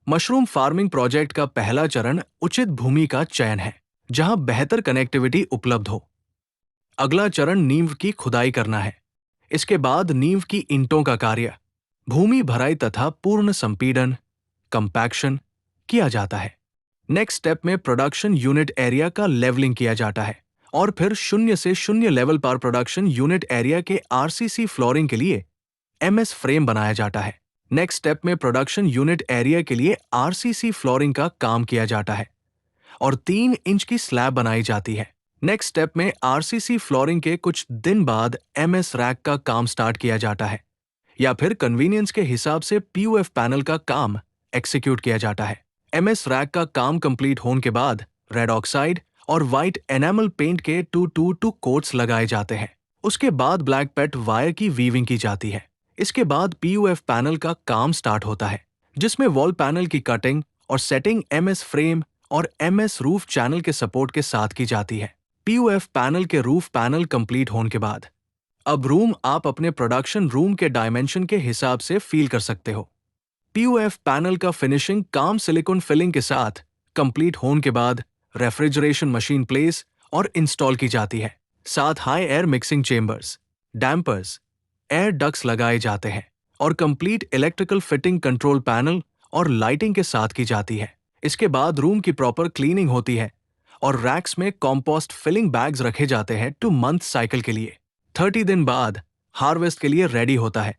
Mushroom farming project का पहला चरण उचित भूमि का चयन है, जहां बेहतर कनेक्टिविटी उपलब्ध हो। अगला चरण नींव की खुदाई करना है। इसके बाद नींव की ईंटों का कार्य, भूमि भराई तथा पूर्ण संपीड़न कंपैक्शन किया जाता है। नेक्स्ट स्टेप में प्रोडक्शन यूनिट एरिया का लेवलिंग किया जाता है और फिर 0 से 0 लेवल पर प्रोडक्शन यूनिट एरिया के आरसीसी फ्लोरिंग के लिए एमएस फ्रेम बनाया जाता है। नेक्स्ट स्टेप में प्रोडक्शन यूनिट एरिया के लिए आरसीसी फ्लोरिंग का काम किया जाता है और 3 इंच की स्लैब बनाई जाती है। नेक्स्ट स्टेप में आरसीसी फ्लोरिंग के कुछ दिन बाद एमएस रैक का काम स्टार्ट किया जाता है या फिर कन्वीनियंस के हिसाब से पीयूएफ पैनल का काम एक्सिक्यूट किया जाता है। एमएस रैक का काम कंप्लीट होने के बाद रेड ऑक्साइड और व्हाइट एनामल पेंट के 222 कोट्स लगाए जाते हैं। उसके बाद ब्लैक पेट वायर की वीविंग की जाती है। इसके बाद पीयूएफ पैनल का काम स्टार्ट होता है, जिसमें वॉल पैनल की कटिंग और सेटिंग एमएस फ्रेम और एमएस रूफ चैनल के सपोर्ट के साथ की जाती है। पीयूएफ पैनल के रूफ पैनल कंप्लीट होने के बाद अब रूम आप अपने प्रोडक्शन रूम के डायमेंशन के हिसाब से फील कर सकते हो। पीयूएफ पैनल का फिनिशिंग काम सिलिकॉन फिलिंग के साथ कंप्लीट होने के बाद रेफ्रिजरेशन मशीन प्लेस और इंस्टॉल की जाती है। साथ high air mixing chambers, dampers, air ducts लगाए जाते हैं और complete electrical fitting control panel और लाइटिंग के साथ की जाती है। इसके बाद रूम की प्रॉपर क्लीनिंग होती है और रैक्स में कॉम्पोस्ट फिलिंग बैग्स रखे जाते हैं 2 मंथ साइकिल के लिए। 30 दिन बाद हार्वेस्ट के लिए रेडी होता है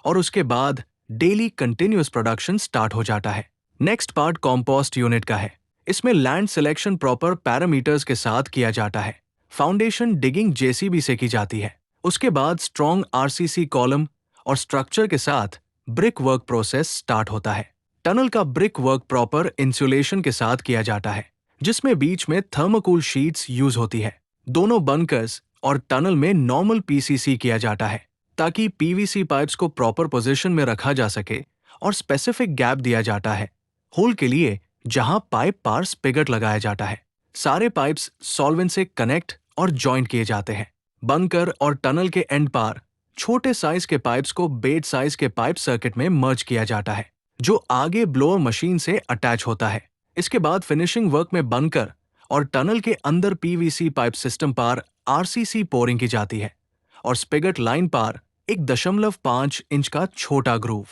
और उसके बाद डेली कंटिन्यूअस प्रोडक्शन स्टार्ट हो जाता है। नेक्स्ट पार्ट कॉम्पोस्ट यूनिट का है। इसमें लैंड सिलेक्शन प्रॉपर पैरामीटर्स के साथ किया जाता है। फाउंडेशन डिगिंग जेसीबी से की जाती है। उसके बाद स्ट्रॉन्ग आरसीसी कॉलम और स्ट्रक्चर के साथ ब्रिक वर्क प्रोसेस स्टार्ट होता है। टनल का ब्रिक वर्क प्रॉपर इंसुलेशन के साथ किया जाता है, जिसमें बीच में थर्मोकूल शीट्स यूज होती है। दोनों बंकर्स और टनल में नॉर्मल पीसीसी किया जाता है ताकि पीवीसी पाइप्स को प्रॉपर पोजीशन में रखा जा सके और स्पेसिफिक गैप दिया जाता है होल के लिए, जहां पाइप पार स्पिगट लगाया जाता है। सारे पाइप्स सॉल्वेंट से कनेक्ट और जॉइंट किए जाते हैं। बंकर और टनल के एंड पार छोटे साइज के पाइप्स को बेड साइज के पाइप सर्किट में मर्ज किया जाता है, जो आगे ब्लोअर मशीन से अटैच होता है। इसके बाद फिनिशिंग वर्क में बंकर और टनल के अंदर पीवीसी पाइप सिस्टम पार आरसीसी पोरिंग की जाती है और स्पिगट लाइन पार 1.5 इंच का छोटा ग्रूव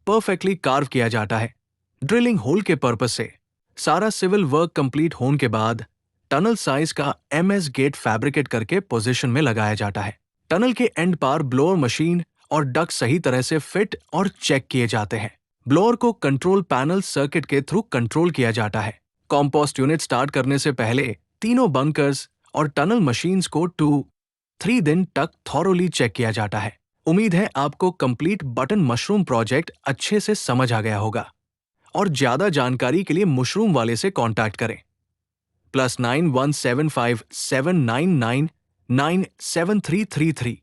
परफेक्टली कार्व किया जाता है ड्रिलिंग होल के पर्पज से। सारा सिविल वर्क कंप्लीट होने के बाद टनल साइज का एमएस गेट फैब्रिकेट करके पोजीशन में लगाया जाता है। टनल के एंड पार ब्लोअर मशीन और डक्ट सही तरह से फिट और चेक किए जाते हैं। ब्लोअर को कंट्रोल पैनल सर्किट के थ्रू कंट्रोल किया जाता है। कॉम्पोस्ट यूनिट स्टार्ट करने से पहले तीनों बंकर्स और टनल मशीन्स को 2-3 दिन तक थॉरोली चेक किया जाता है। उम्मीद है आपको कंप्लीट बटन मशरूम प्रोजेक्ट अच्छे से समझ आ गया होगा और ज्यादा जानकारी के लिए मशरूम वाले से कांटेक्ट करें। +917579997333